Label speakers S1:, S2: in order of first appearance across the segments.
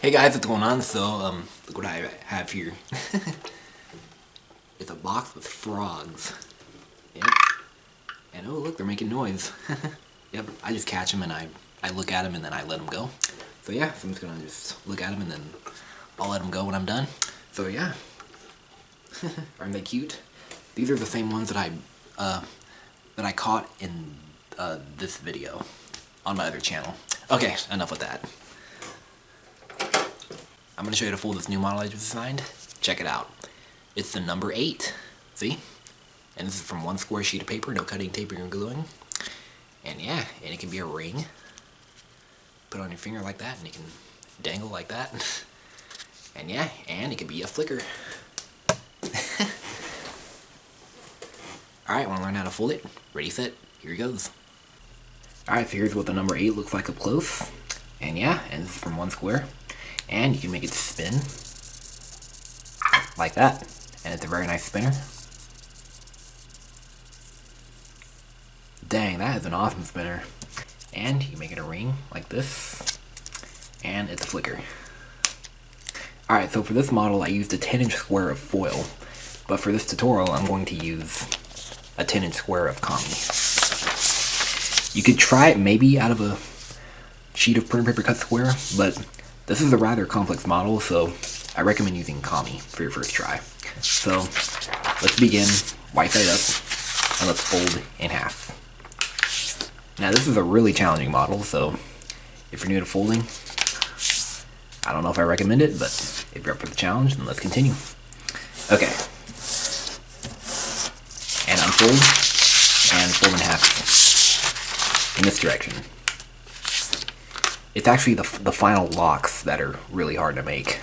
S1: Hey guys, what's going on? So, look what I have here. It's a box with frogs. Yep. And oh look, they're making noise. Yep, I just catch them and I look at them and then I let them go. So yeah, so I'm just gonna just look at them and then I'll let them go when I'm done. So yeah. Aren't they cute? These are the same ones that I caught in this video on my other channel. Okay, enough with that. I'm going to show you how to fold this new model I just designed. Check it out. It's the number 8. See? And this is from one square sheet of paper, no cutting, taping, or gluing. And yeah, and it can be a ring. Put it on your finger like that, and it can dangle like that. And yeah, and it can be a flicker. Alright, want to learn how to fold it? Ready, set, here it goes. Alright, so here's what the number 8 looks like up close. And yeah, and this is from one square. And you can make it spin like that, and it's a very nice spinner. Dang, that is an awesome spinner. And you make it a ring like this, and it's a flicker. Alright, so for this model I used a 10-inch square of foil, but for this tutorial I'm going to use a 10-inch square of kami. You could try it maybe out of a sheet of printer paper cut square, but this is a rather complex model, so I recommend using kami for your first try. So let's begin white side up and let's fold in half. Now this is a really challenging model, so if you're new to folding, I don't know if I recommend it, but if you're up for the challenge, then let's continue. Okay. And unfold and fold in half in this direction. It's actually the final locks that are really hard to make.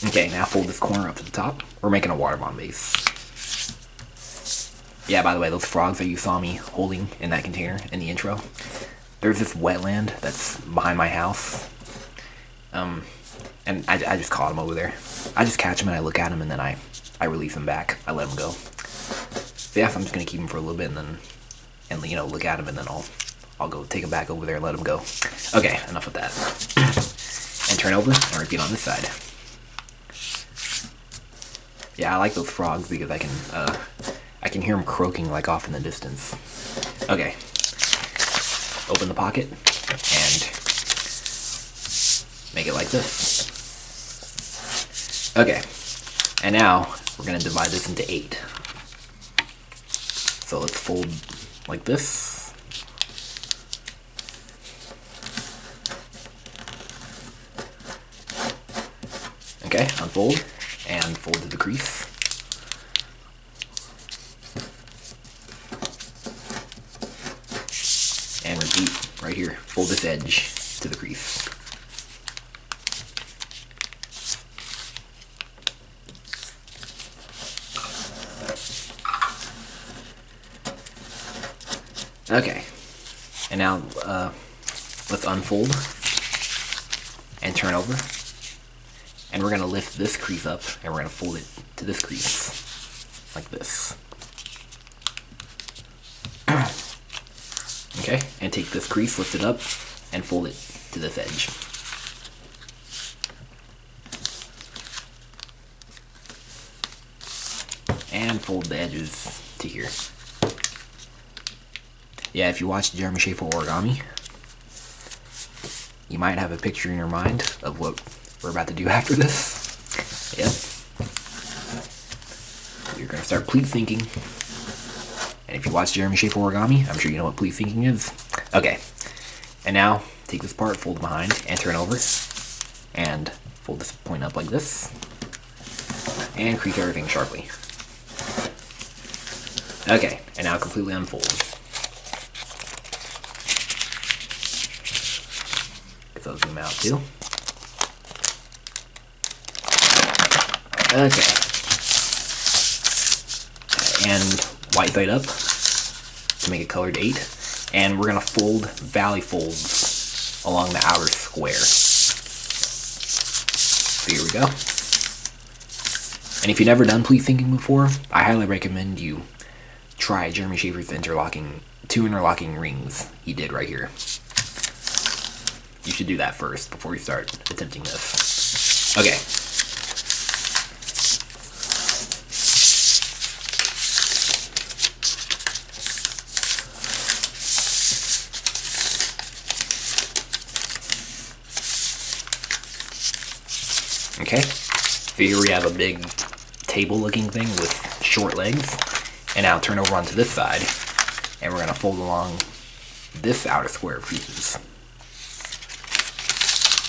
S1: Okay, now fold this corner up to the top. We're making a water bomb base. Yeah, by the way, those frogs that you saw me holding in that container in the intro, there's this wetland that's behind my house. And I just caught them over there. I just catch them and I look at them and then I release them back. I let them go. So yeah, so I'm just gonna keep them for a little bit and you know, look at them and then I'll go take them back over there and let them go. Okay, enough with that. And turn over and repeat on this side. Yeah, I like those frogs because I can hear them croaking like off in the distance. Okay, open the pocket and make it like this. Okay, and now we're gonna divide this into 8. So let's fold like this. Okay, unfold and fold to the crease. And repeat right here. Fold this edge to the crease. Okay, and now let's unfold and turn over, and we're going to lift this crease up and we're going to fold it to this crease like this. Okay, and take this crease, lift it up, and fold it to this edge. And fold the edges to here. Yeah, if you watch Jeremy Schaefer Origami, you might have a picture in your mind of what we're about to do after this. Yep. You're going to start pleat sinking. And if you watch Jeremy Schaefer Origami, I'm sure you know what pleat sinking is. Okay. And now, take this part, fold it behind, and turn over. And fold this point up like this. And crease everything sharply. Okay, and now completely unfold. So zoom out too. Okay. And white side up to make it colored 8. And we're gonna fold valley folds along the outer square. So here we go. And if you've never done pleat sinking before, I highly recommend you try Jeremy Schaefer's two interlocking rings he did right here. You should do that first before you start attempting this. Okay. Okay, so here we have a big table-looking thing with short legs, and now turn over onto this side, and we're gonna fold along this outer square of creases.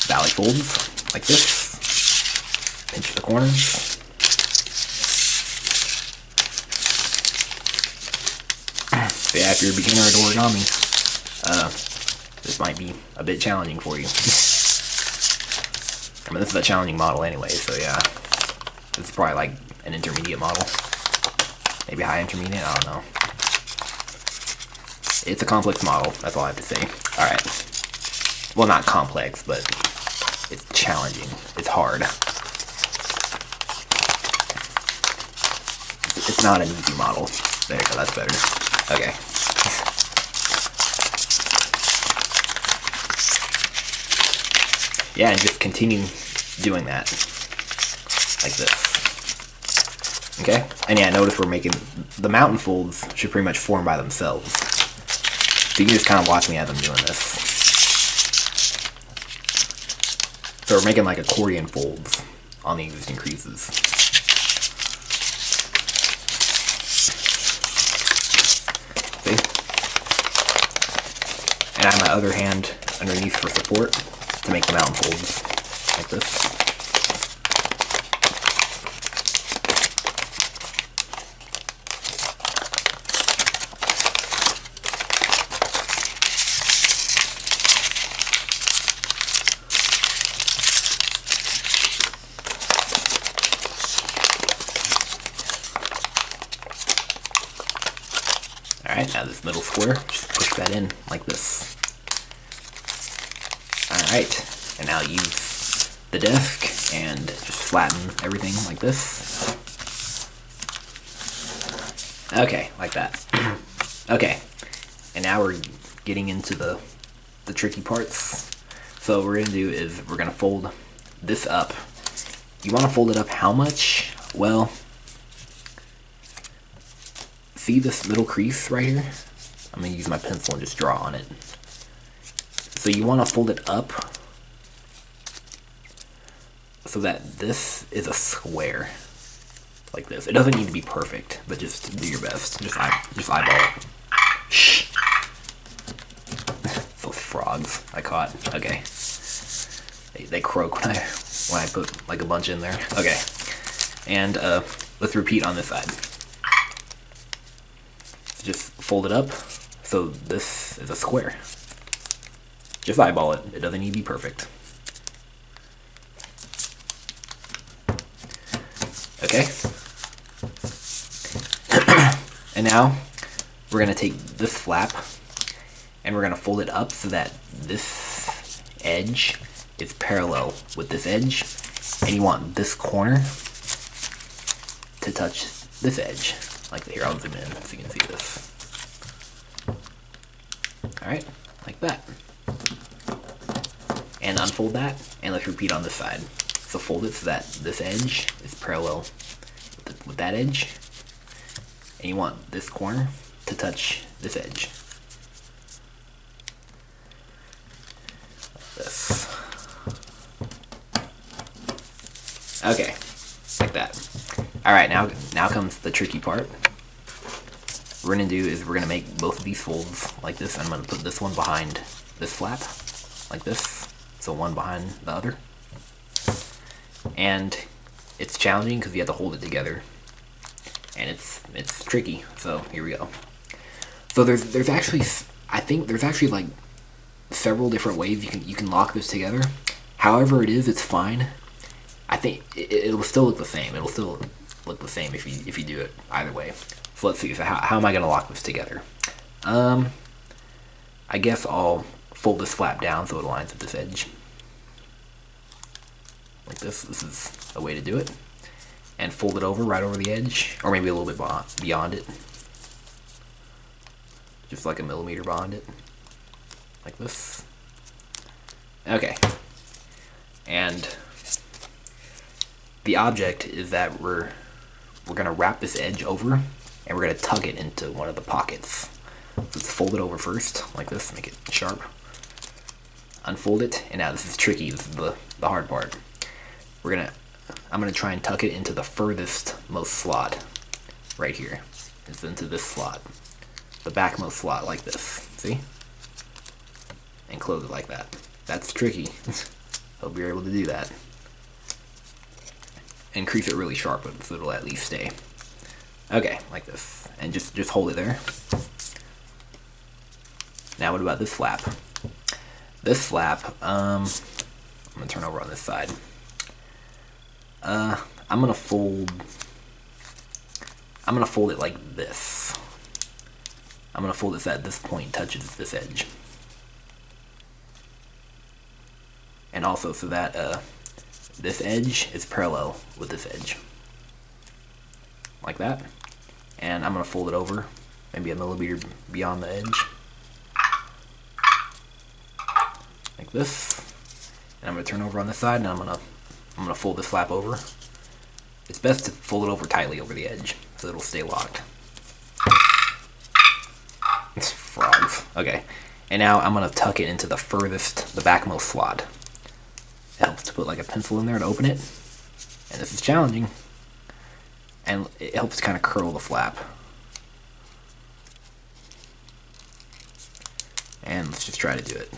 S1: Valley folds, like this, pinch the corners. So yeah, if you're a beginner at origami, this might be a bit challenging for you. I mean, this is a challenging model anyway, so yeah. This is probably like an intermediate model. Maybe high intermediate, I don't know. It's a complex model, that's all I have to say. Alright. Well, not complex, but it's challenging. It's hard. It's not an easy model. There you go, that's better. Okay. Yeah, and just continue doing that. Like this. Okay? And yeah, notice we're making... The mountain folds should pretty much form by themselves. So you can just kind of watch me as I'm doing this. So we're making like accordion folds on the existing creases. See? And I have my other hand underneath for support to make the mountain folds like this. Alright, now this middle square, just push that in like this. Alright, and now use the desk and just flatten everything like this. Okay, like that. Okay, and now we're getting into the tricky parts. So what we're going to do is we're going to fold this up. You want to fold it up how much? Well, see this little crease right here? I'm going to use my pencil and just draw on it. So you want to fold it up so that this is a square, like this. It doesn't need to be perfect, but just do your best. Just eyeball it. Shh. Those frogs I caught. Okay. They croak when I put like a bunch in there. Okay. And let's repeat on this side. Just fold it up so this is a square. Just eyeball it. It doesn't need to be perfect. Okay. And now we're going to take this flap and we're going to fold it up so that this edge is parallel with this edge. And you want this corner to touch this edge. Like here, I'll zoom in so you can see this. Alright, like that. And unfold that, and let's repeat on this side. So fold it so that this edge is parallel with that edge. And you want this corner to touch this edge. Like this. Okay, like that. Alright, now comes the tricky part. What we're going to do is we're going to make both of these folds like this. I'm going to put this one behind this flap, like this. So one behind the other. And it's challenging because you have to hold it together. And it's tricky. So here we go. So there's actually, I think there's actually like several different ways you can lock this together. However it is, it's fine. I think it'll still look the same. It'll still look the same if you do it either way. So let's see. So how am I going to lock this together? I guess I'll fold this flap down so it aligns with this edge. Like this. This is a way to do it. And fold it over right over the edge, or maybe a little bit beyond it. just like a millimeter behind it, like this. Okay, and the object is that we're gonna wrap this edge over, and we're gonna tug it into one of the pockets. So let's fold it over first, like this, make it sharp. Unfold it, and now this is tricky, this is the hard part. I'm gonna try and tuck it into the furthest most slot, right here. It's into this slot, the backmost slot, like this, see? And close it like that. That's tricky. Hope you're able to do that. Increase it really sharp so it'll at least stay. Okay, like this. And just hold it there. Now what about this flap? This flap, I'm gonna turn over on this side. I'm gonna fold it like this. I'm gonna fold it so that this point touches this edge. And also so that this edge is parallel with this edge. Like that. And I'm gonna fold it over, maybe a millimeter beyond the edge. Like this. And I'm gonna turn over on this side, and I'm gonna fold this flap over. It's best to fold it over tightly over the edge, so it'll stay locked. It's frogs. Okay. And now I'm gonna tuck it into the backmost slot. It helps to put like a pencil in there to open it. And this is challenging. And it helps kind of curl the flap. And let's just try to do it.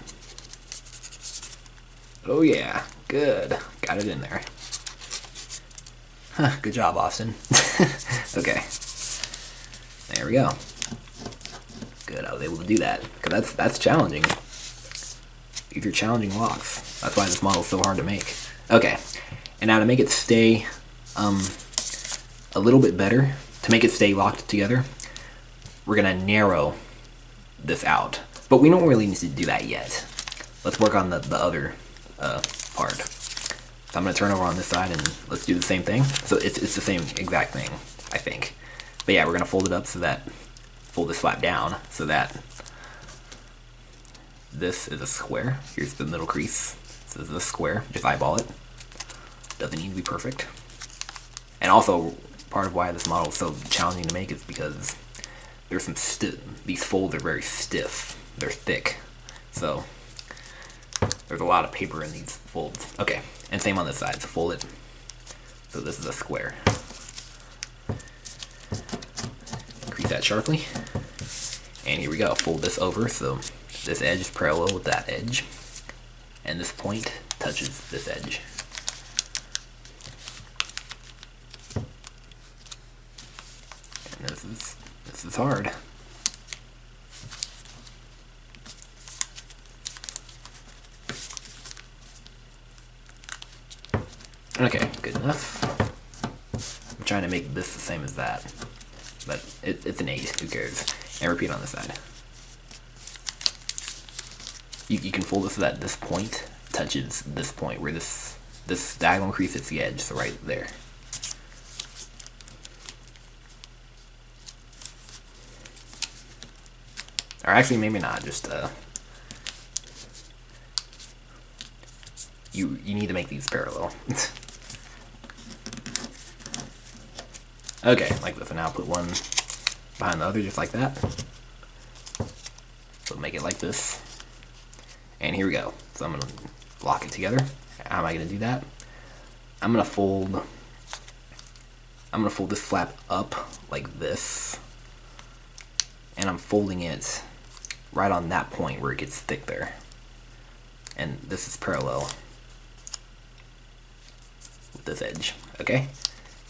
S1: Oh yeah, good. Got it in there. Huh, good job, Austin. Okay. There we go. Good, I was able to do that. Because that's challenging. These are challenging locks. That's why this model is so hard to make. Okay, and now to make it stay a little bit better, to make it stay locked together, we're gonna narrow this out. But we don't really need to do that yet. Let's work on the other part. So I'm gonna turn over on this side and let's do the same thing. So it's the same exact thing, I think. But yeah, we're gonna fold it up so that, fold this flap down so that this is a square. Here's the middle crease. This is a square. Just eyeball it. Doesn't need to be perfect. And also, part of why this model is so challenging to make is because there's some these folds are very stiff. They're thick. So there's a lot of paper in these folds. Okay, and same on this side. So fold it. So this is a square. Crease that sharply. And here we go. Fold this over so this edge is parallel with that edge, and this point touches this edge. And this is hard. Okay, good enough. I'm trying to make this the same as that, but it's an 8. Who cares? And repeat on this side. You can fold it so that this point touches this point where this diagonal crease hits the edge, so right there. Or actually, maybe not. Just you need to make these parallel. Okay, like this. And now put one behind the other, just like that. So make it like this. And here we go. So I'm gonna lock it together. How am I gonna do that? I'm gonna fold this flap up like this, and I'm folding it right on that point where it gets thick there. And this is parallel with this edge. Okay?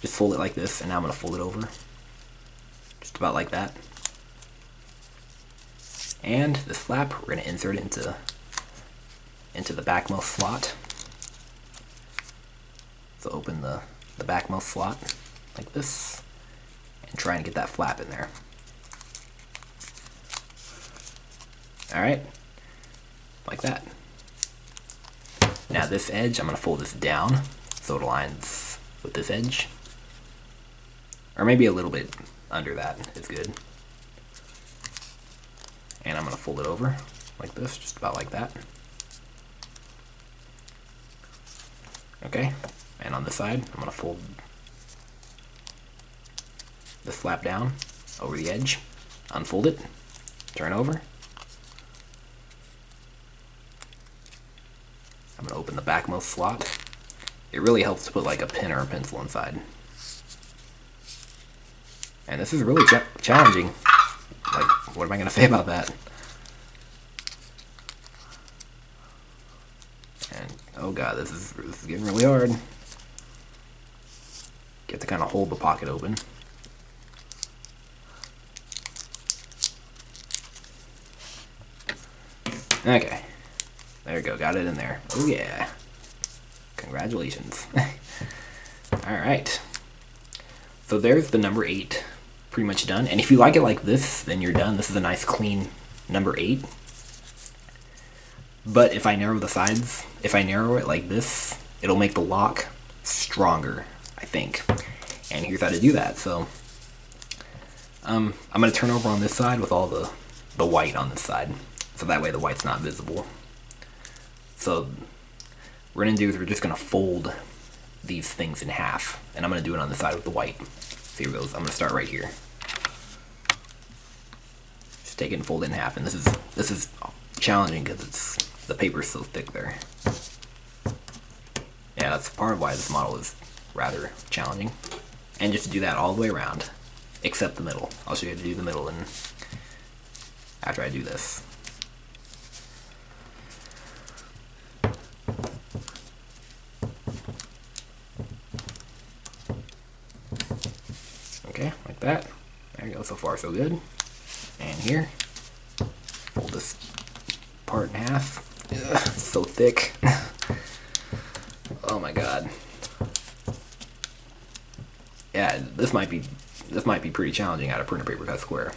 S1: Just fold it like this, and now I'm gonna fold it over. Just about like that. And this flap, we're gonna insert it into the backmost slot. So open the backmost slot like this and try and get that flap in there. Alright, like that. Now this edge, I'm going to fold this down so it aligns with this edge. Or maybe a little bit under that is good. And I'm going to fold it over like this, just about like that. Okay, and on this side, I'm going to fold this flap down over the edge, unfold it, turn over. I'm going to open the backmost slot. It really helps to put like a pen or a pencil inside. And this is really challenging. Like, what am I going to say about that? And, oh god, this is getting really hard. Get to kind of hold the pocket open. Okay, there we go, got it in there. Oh yeah, congratulations. Alright, so there's the number 8, pretty much done. And if you like it like this, then you're done. This is a nice clean number 8. But if I narrow the sides, if I narrow it like this, it'll make the lock stronger, I think. And here's how to do that. So I'm going to turn over on this side with all the white on this side. So that way the white's not visible. So what we're going to do is we're just going to fold these things in half. And I'm going to do it on the side with the white. So here it goes. I'm going to start right here. Just take it and fold it in half. And this is challenging because the paper's so thick there. Yeah, that's part of why this model is rather challenging. And just to do that all the way around, except the middle. I'll show you how to do the middle and after I do this. Okay, like that. There you go, so far so good. And here, fold this part in half. Ugh, so thick. Oh my god. Yeah, this might be pretty challenging out of printer paper cut square.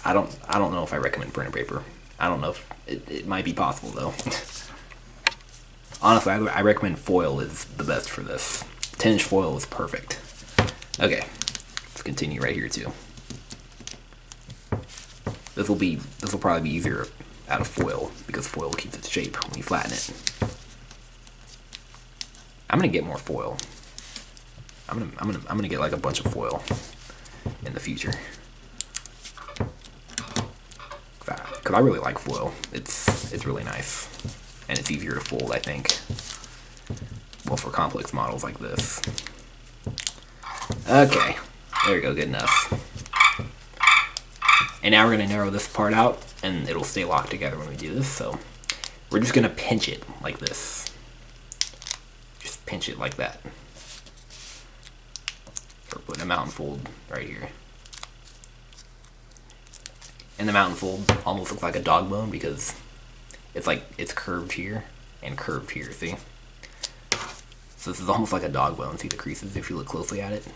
S1: I don't know if I recommend printer paper. I don't know if it might be possible though. Honestly, I recommend foil is the best for this. 10-inch foil is perfect. Okay, let's continue right here too. This will probably be easier out of foil because foil keeps its shape when you flatten it. I'm gonna get more foil. I'm gonna get like a bunch of foil in the future. Cause I really like foil. It's really nice and it's easier to fold, I think. Well, for complex models like this. Okay, there we go, good enough. And now we're gonna narrow this part out and it'll stay locked together when we do this. So we're just gonna pinch it like this. Just pinch it like that. We're putting a mountain fold right here. And the mountain fold almost looks like a dog bone because it's curved here and curved here, see? So this is almost like a dog bone, see the creases if you look closely at it?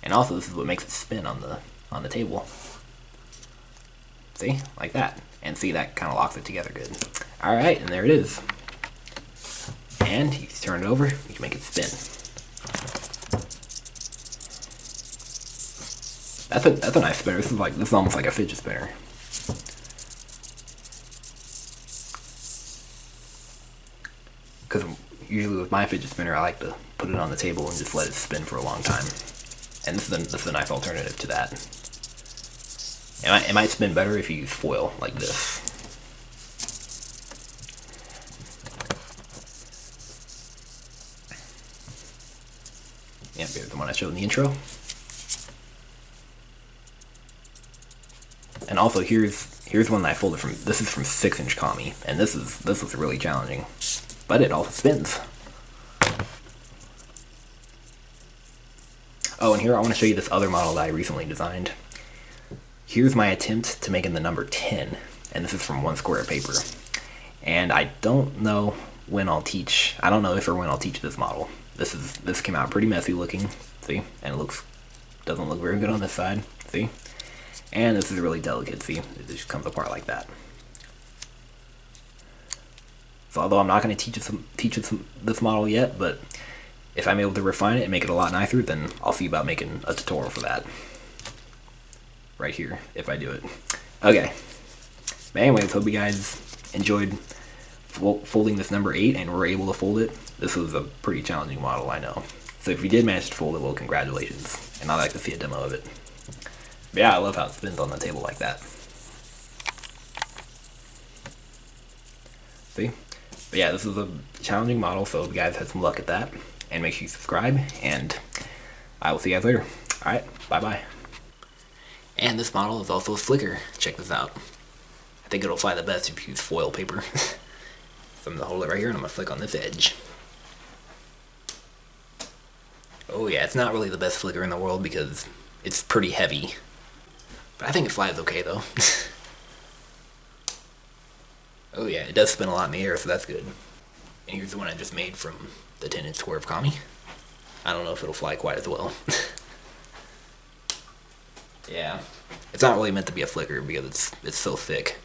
S1: And also this is what makes it spin on the table. See? Like that. And see, that kind of locks it together good. Alright, and there it is. And you turn it over, you can make it spin. That's a nice spinner. This is almost like a fidget spinner. Because usually with my fidget spinner, I like to put it on the table and just let it spin for a long time. And this is a nice alternative to that. It might spin better if you use foil like this. Yeah, here's the one I showed in the intro. And also here's one that I folded from. This is from 6-inch Kami, and this was really challenging, but it also spins. Oh, and here I want to show you this other model that I recently designed. Here's my attempt to make in the number 10, and this is from 1 square of paper. And I don't know when I'll teach. I don't know if or when I'll teach this model. This came out pretty messy looking, see, and it doesn't look very good on this side, see. And this is really delicate, see, it just comes apart like that. So although I'm not going to teach this model yet, but if I'm able to refine it and make it a lot nicer, then I'll see about making a tutorial for that. right here if I do it. Okay. But anyways, hope you guys enjoyed folding this number 8 and were able to fold it. This was a pretty challenging model, I know. So if you did manage to fold it, well, congratulations. And I'd like to see a demo of it. But yeah, I love how it spins on the table like that. See? But yeah, this is a challenging model, so you guys had some luck at that. And make sure you subscribe, and I will see you guys later. Alright, bye-bye. And this model is also a flicker. Check this out. I think it'll fly the best if you use foil paper. So I'm going to hold it right here, and I'm going to flick on this edge. Oh yeah, it's not really the best flicker in the world because it's pretty heavy. But I think it flies okay, though. Oh yeah, it does spin a lot in the air, so that's good. And here's the one I just made from the 10-inch square of Kami. I don't know if it'll fly quite as well. Yeah, it's not really meant to be a flicker because it's so thick.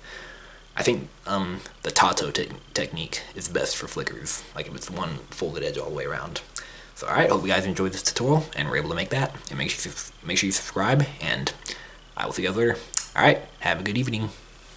S1: I think the Tato technique is best for flickers, like if it's one folded edge all the way around. So alright, hope you guys enjoyed this tutorial and were able to make that. And make sure you subscribe, and I will see you guys later. Alright, have a good evening.